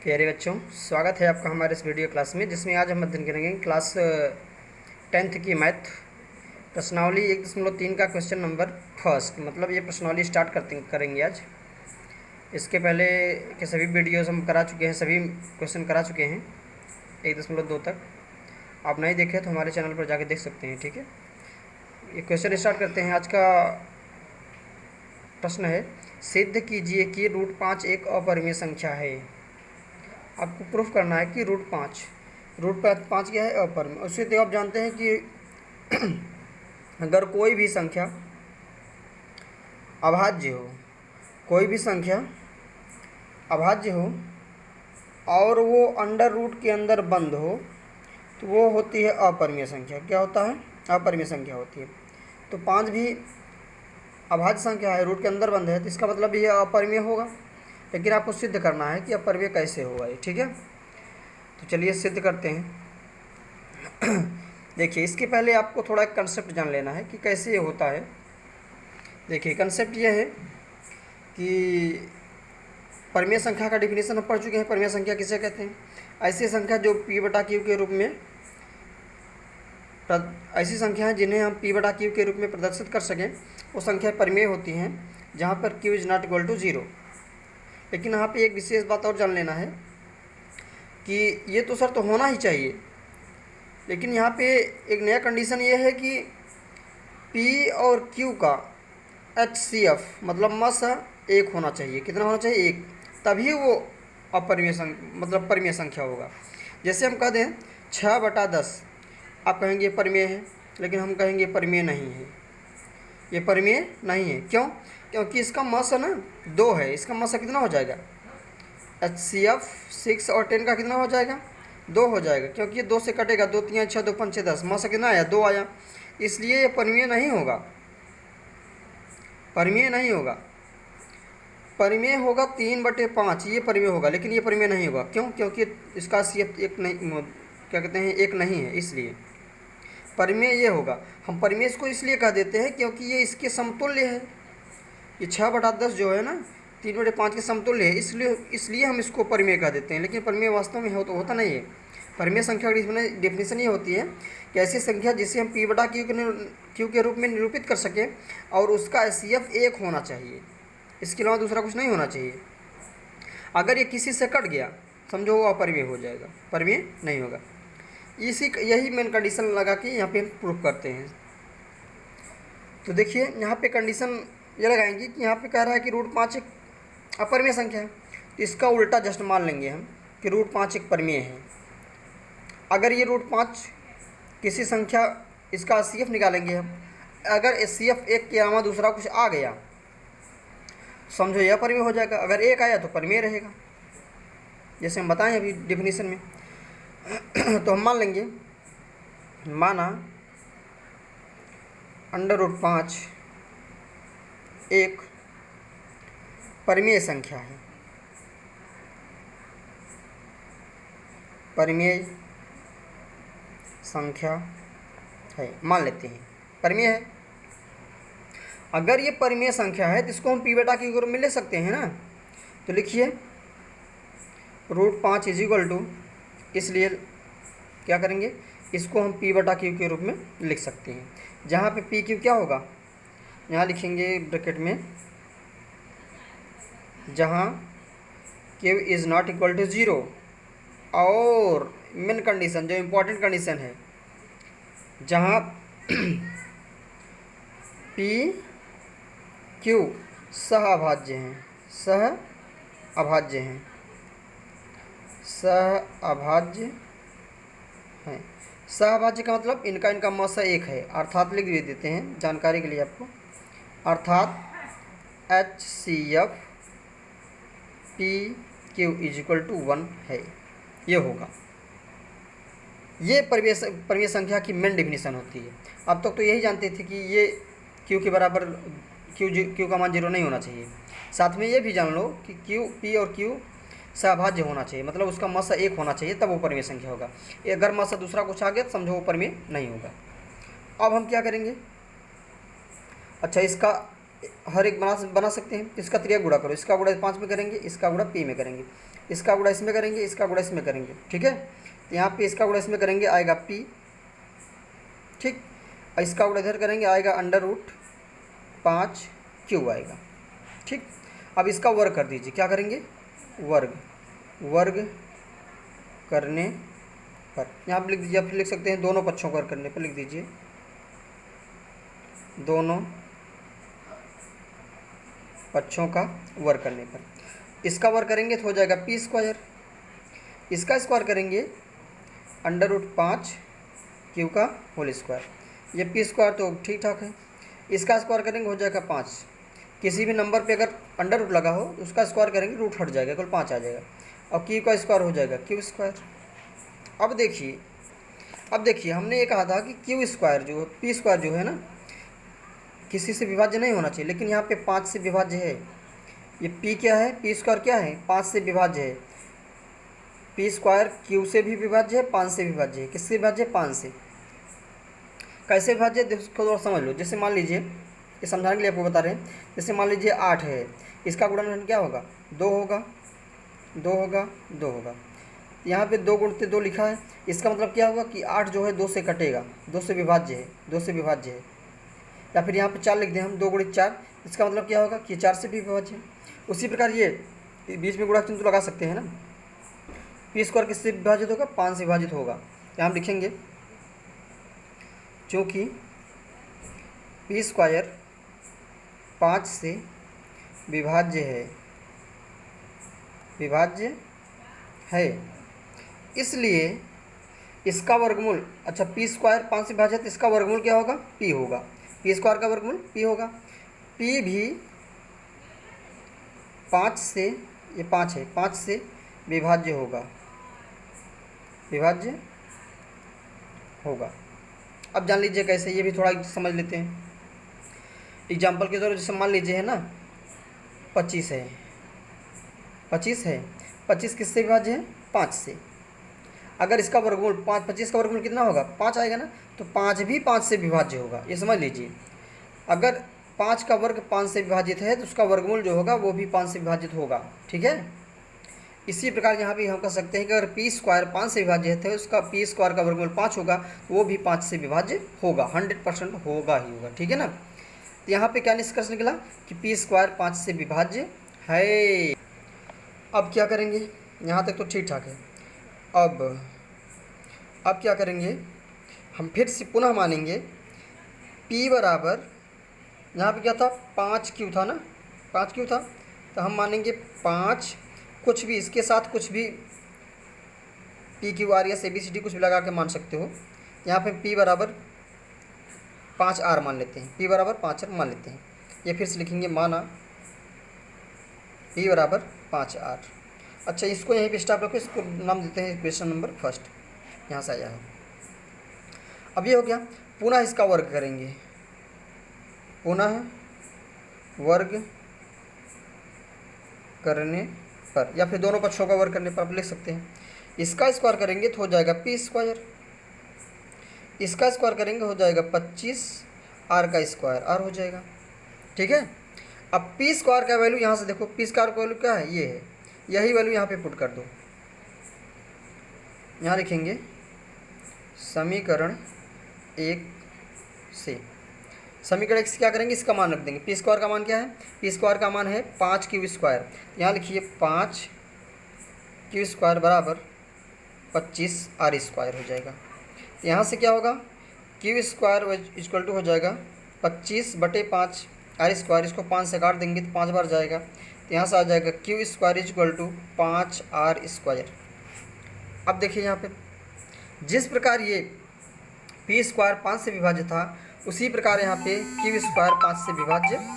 प्यारे बच्चों, स्वागत है आपका हमारे इस वीडियो क्लास में, जिसमें आज हम अध्ययन करेंगे क्लास 10th की मैथ प्रश्नावली 1.3 का क्वेश्चन नंबर फर्स्ट। मतलब ये प्रश्नावली स्टार्ट करेंगे आज। इसके पहले के सभी वीडियोस हम करा चुके हैं, सभी क्वेश्चन करा चुके हैं 1.2 तक। आप नहीं देखे तो हमारे चैनल पर जाके देख सकते हैं, ठीक है। ये क्वेश्चन स्टार्ट करते हैं। आज का प्रश्न है, सिद्ध कीजिए कि √5 एक अपरिमेय संख्या है। आपको प्रूफ करना है कि √5 क्या है, अपरिमेय। उससे तो आप जानते हैं कि अगर कोई भी संख्या अभाज्य हो, कोई भी संख्या अभाज्य हो और वो अंडर रूट के अंदर बंद हो तो वो होती है अपरिमेय संख्या। क्या होता है? अपरिमेय संख्या होती है। तो 5 भी अभाज्य संख्या है, रूट के अंदर बंद है, तो इसका मतलब ये अपरिमेय होगा। लेकिन आपको सिद्ध करना है कि अपरिमेय कैसे होगा ये, ठीक है। तो चलिए सिद्ध करते हैं। देखिए, इसके पहले आपको थोड़ा एक कंसेप्ट जान लेना है कि कैसे ये होता है। देखिए, कंसेप्ट ये है कि परिमेय संख्या का डिफिनीशन हम पढ़ चुके हैं। परिमेय संख्या किसे कहते हैं? ऐसी संख्या जो P/Q के रूप में, ऐसी संख्याएं जिन्हें हम P/Q के रूप में प्रदर्शित कर सकें, वो संख्या परिमेय होती हैं जहाँ पर Q ≠ = 0। लेकिन यहाँ पे एक विशेष बात और जान लेना है कि ये तो शर्त होना ही चाहिए, लेकिन यहाँ पे एक नया कंडीशन ये है कि P और Q का HCF मतलब मसा 1 होना चाहिए। कितना होना चाहिए? 1। तभी वो अपरिमेय मतलब परिमेय संख्या होगा। जैसे हम कह दें 6/10, आप कहेंगे ये परिमेय है, लेकिन हम कहेंगे परिमेय नहीं है, ये परिमेय नहीं है। क्यों? क्योंकि इसका मसा ना 2 है। इसका मसा कितना हो जाएगा? HCF 6 और 10 का कितना हो जाएगा? 2 हो जाएगा, क्योंकि ये 2 से कटेगा। 2 3 6 2 5 6 10, मसा कितना आया? 2 आया। इसलिए ये परिमेय नहीं होगा, परिमेय नहीं होगा। परिमेय होगा 3/5, ये परिमेय होगा, लेकिन ये परिमेय नहीं होगा। क्यों? क्योंकि इसका CF 1 नहीं, क्या कहते हैं, 1 नहीं है, इसलिए परिमेय ये होगा। हम परिमेय इसको इसलिए कह देते हैं क्योंकि ये इसके समतुल्य है। ये 6/10 जो है ना, 3/5 के समतुल्य है, इसलिए हम इसको परिमेय कह देते हैं। लेकिन परिमेय वास्तव में होता नहीं है। परिमेय संख्या की डेफिनेशन ये होती है कि ऐसी संख्या जिसे हम P/Q के रूप में निरूपित कर सकें और उसका HCF 1 होना चाहिए, इसके अलावा दूसरा कुछ नहीं होना चाहिए। अगर ये किसी से कट गया, समझो वो अपरिमेय हो जाएगा, परिमेय नहीं होगा। यही मेन कंडीशन लगा के यहाँ पे प्रूफ करते हैं। तो देखिए, यहाँ पे कंडीशन ये लगाएंगे कि यहाँ पे कह रहा है कि √5 एक अपरिमेय संख्या है, तो इसका उल्टा जस्ट मान लेंगे हम कि √5 एक परिमेय है। अगर ये √5 किसी संख्या, इसका HCF निकालेंगे हम। अगर HCF 1 के अलावा दूसरा कुछ आ गया, समझो यह परिमेय हो जाएगा। अगर 1 आया तो परिमेय रहेगा, जैसे हम बताएं अभी डिफिनीशन में। तो हम मान लेंगे, माना √5 एक परिमेय संख्या है, परिमेय संख्या है, मान लेते हैं परिमेय है। अगर ये परिमेय संख्या है तो इसको हम P/Q के रूप में ले सकते हैं ना। तो लिखिए √5 = इसलिए क्या करेंगे, इसको हम P/Q के रूप में लिख सकते हैं। जहाँ पे PQ क्या होगा, यहाँ लिखेंगे ब्रैकेट में, जहाँ Q ≠ = 0। और मेन कंडीशन, जो इम्पोर्टेंट कंडीशन है, जहाँ PQ सहअभाज्य हैं, सहअभाज्य हैं, सहअभाज्य हैं। सहअभाज्य का मतलब इनका मसा 1 है। अर्थात लिख भी देते हैं जानकारी के लिए आपको, अर्थात HCF PQ = 1 है, ये होगा। ये परिमेय संख्या की मेन डिफिनीशन होती है। अब तक तो यही जानते थे कि ये Q के बराबर Q का मान 0 नहीं होना चाहिए। साथ में ये भी जान लो कि P और Q सहअभाज्य होना चाहिए, मतलब उसका मसा 1 होना चाहिए, तब वो परिमेय संख्या होगा। अगर मसा दूसरा कुछ आ गया तो समझो वो परिमेय नहीं होगा। अब हम क्या करेंगे, अच्छा इसका हर एक बना सकते हैं। इसका 3 गुणा करो, इसका गुणा 5 में करेंगे, इसका गुणा P में करेंगे। इसका गुणा इसमें करेंगे, इसका गुणा इसमें करेंगे, ठीक है। तो यहाँ पे इसका गुणा इसमें करेंगे आएगा p, ठीक। और इसका गुणा इधर करेंगे आएगा √5 आएगा, ठीक। अब इसका वर्ग कर दीजिए, क्या करेंगे, वर्ग करने पर, यहाँ पर लिख दीजिए, आप लिख सकते हैं दोनों पक्षों का वर्ग करने पर लिख दीजिए, दोनों पक्षों का वर्ग करने पर। इसका वर्ग करेंगे तो हो जाएगा p², इसका स्क्वायर करेंगे √5 का होल स्क्वायर, ये p² तो ठीक ठाक है। इसका स्क्वायर करेंगे हो जाएगा 5, किसी भी नंबर पे अगर अंडर रूट लगा हो उसका स्क्वायर करेंगे रूट हट जाएगा, केवल 5 आ जाएगा, और q का स्क्वायर हो जाएगा q²। अब देखिए हमने ये कहा था कि q² जो p² जो है ना, किसी से विभाज्य नहीं होना चाहिए, लेकिन यहाँ पे 5 से विभाज्य है। ये p क्या है, p² क्या है, 5 से विभाज्य है। p² q से भी विभाज्य है, 5 से विभाज्य है। किससे विभाज्य है, 5 से। कैसे विभाज्य है इसको थोड़ा समझ लो। जैसे मान लीजिए, ये समझाने के लिए आपको बता रहे हैं, जैसे मान लीजिए 8 है, इसका गुणनफल क्या होगा, 2 होगा, 2 होगा, 2 होगा। यहाँ पे 2 गुणित 2 लिखा है, इसका मतलब क्या होगा कि 8 जो है 2 से कटेगा, 2 से विभाज्य है, 2 से विभाज्य है। या फिर यहाँ पे 4 लिख दें हम, 2 गुणित 4, इसका मतलब क्या होगा कि 4 से भी विभाज्य है। उसी प्रकार ये बीच में गुणा चिन्ह तो लगा सकते हैं ना, p² किससे विभाजित होगा, 5 से विभाजित होगा। यहाँ हम लिखेंगे चूँकि p² 5 से विभाज्य है, इसलिए इसका वर्गमूल, अच्छा p² 5 से विभाजित, इसका वर्गमूल क्या होगा, p होगा। p² का वर्गमूल p होगा। p भी 5 से, ये 5 है, 5 से विभाज्य होगा। अब जान लीजिए कैसे, ये भी थोड़ा समझ लेते हैं एग्जाम्पल के तौर पर। जैसे मान लीजिए है ना 25 है, 25 किससे विभाज्य है, 5 से। अगर इसका वर्गमूल 25 का वर्गमूल कितना होगा, 5 आएगा ना, तो 5 भी 5 से विभाज्य होगा, ये समझ लीजिए। अगर 5 का वर्ग 5 से विभाजित है तो उसका वर्गमूल जो होगा वो भी 5 से विभाजित होगा, ठीक है। इसी प्रकार यहाँ भी हम कह सकते हैं कि अगर p² 5 से विभाज्य है, उसका p² का वर्गमूल 5 होगा, वो भी 5 से विभाज्य होगा, 100% होगा ही होगा, ठीक है ना। तो यहाँ पे क्या निष्कर्ष निकला कि p² 5 से विभाज्य है। अब क्या करेंगे, यहाँ तक तो ठीक ठाक है। अब क्या करेंगे, हम फिर से पुनः मानेंगे p बराबर, यहाँ पे क्या था, 5q था ना, 5q था, तो हम मानेंगे 5, कुछ भी इसके साथ कुछ भी PQR या ABCD कुछ भी लगा के मान सकते हो। यहाँ पे p बराबर 5R मान लेते हैं, p बराबर 5R मान लेते हैं। ये फिर से लिखेंगे, माना p बराबर 5R। अच्छा, इसको यहीं पे स्टॉप रखो, इसको नाम देते हैं क्वेश्चन नंबर 1, यहाँ से आया है। अब ये हो गया, पुनः इसका वर्ग करेंगे, पुनः वर्ग करने पर, या फिर दोनों पक्षों का वर्ग करने पर आप लिख सकते हैं। इसका स्क्वायर करेंगे तो हो जाएगा p², इसका स्क्वायर करेंगे हो जाएगा 25, r का स्क्वायर r हो जाएगा, ठीक है। अब p² का वैल्यू यहाँ से देखो, p² का वैल्यू क्या है, ये है, यही वैल्यू यहाँ पे पुट कर दो। यहाँ लिखेंगे समीकरण 1 से, समीकरण 1 से क्या करेंगे, इसका मान रख देंगे। p² का मान क्या है, p² का मान है 5q²। यहाँ लिखिए 5q² बराबर 25r² हो जाएगा। यहाँ से क्या होगा, q² इक्वल टू हो जाएगा 25/5 r², इसको 5 से काट देंगे तो 5 बार जाएगा, तो यहाँ से आ जाएगा q² इक्वल टू 5r²। अब देखिए यहाँ पे जिस प्रकार ये p² 5 से विभाज्य था, उसी प्रकार यहाँ पे q² 5 से विभाज्य है।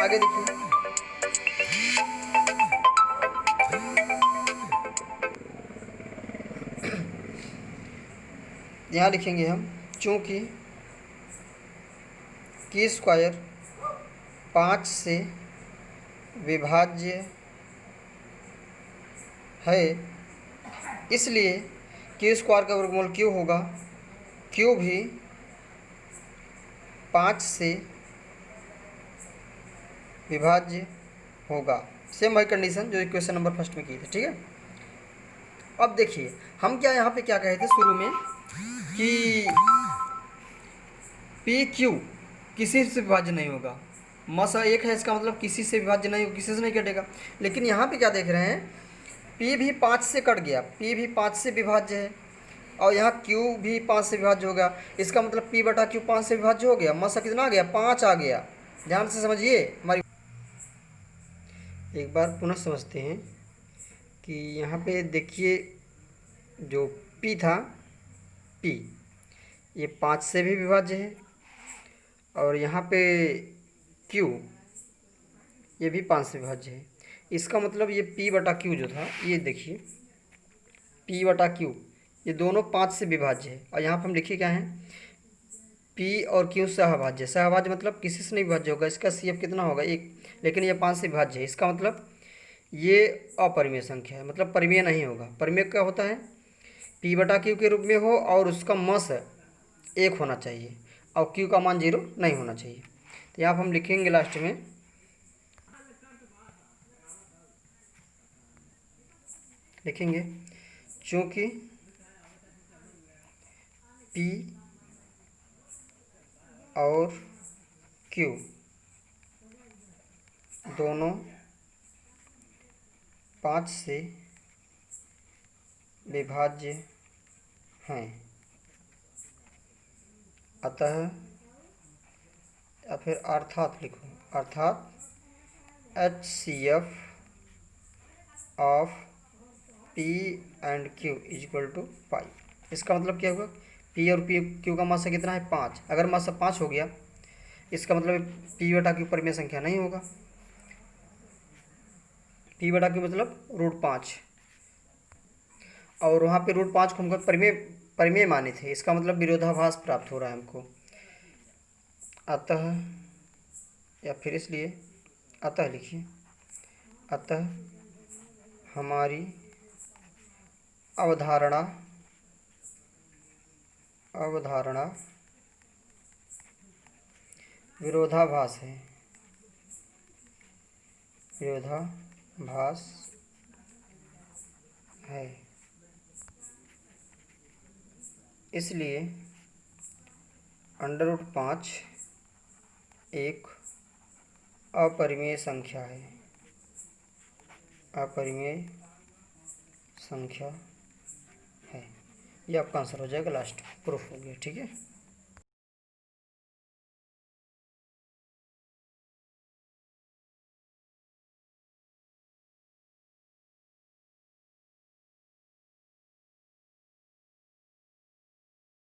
आगे देखिए, यहाँ लिखेंगे हम, चूँकि q² 5 से विभाज्य है, इसलिए q² का वर्गमूल q होगा, q भी 5 से विभाज्य होगा। सेम वही कंडीशन जो इक्वेशन नंबर फर्स्ट में की थी, ठीक है। अब देखिए हम क्या यहाँ पे क्या कहे थे शुरू में कि पी क्यू किसी से विभाज्य नहीं होगा। मसा एक है, इसका मतलब किसी से विभाज्य नहीं होगा, किसी से नहीं कटेगा। लेकिन यहाँ पे क्या देख रहे हैं, पी भी 5 से कट गया, पी भी 5 से विभाज्य है, और यहाँ क्यू भी 5 से विभाज्य होगा। इसका मतलब पी बटा क्यू 5 से विभाज्य हो गया। मसा कितना आ गया, 5 आ गया। ध्यान से समझिए हमारी, एक बार पुनः समझते हैं कि यहाँ पे देखिए जो पी था, पी ये 5 से भी विभाज्य है, और यहाँ पे क्यू ये भी 5 से विभाज्य है। इसका मतलब ये पी बटा क्यू जो था, ये देखिए पी बटा क्यू ये दोनों 5 से विभाज्य है। और यहाँ पर हम लिखिए क्या है, पी और क्यू सहभाज्य। सहभाज्य मतलब किसी से नहीं विभाज्य होगा, इसका सी एफ कितना होगा, 1, लेकिन ये 5 से विभाज्य है। इसका मतलब ये अपरिमेय संख्या है, मतलब परिमेय नहीं होगा। परिमेय क्या होता है, पी बटा क्यू के रूप में हो और उसका मस 1 होना चाहिए और क्यू का मान 0 नहीं होना चाहिए। तो यहाँ पर हम लिखेंगे लास्ट में लिखेंगे चूँकि पी और क्यू दोनों 5 से विभाज्य हैं, अतः या फिर अर्थात लिखो, अर्थात HCF of P and Q is equal to pi. इसका मतलब क्या होगा, P और Q का मासा कितना है, 5। अगर मासा 5 हो गया, इसका मतलब P बटा Q परिमेय संख्या नहीं होगा। P बटा Q मतलब √5, और वहाँ पे √5 को हमको परिमेय माने थे। इसका मतलब विरोधाभास प्राप्त हो रहा है हमको। अतः या फिर इसलिए अतः लिखिए, अतः हमारी अवधारणा विरोधाभास है, विरोधाभास है। इसलिए √5 एक अपरिमेय संख्या है, अपरिमेय संख्या है। ये आपका आंसर हो जाएगा, लास्ट प्रूफ हो गया, ठीक है।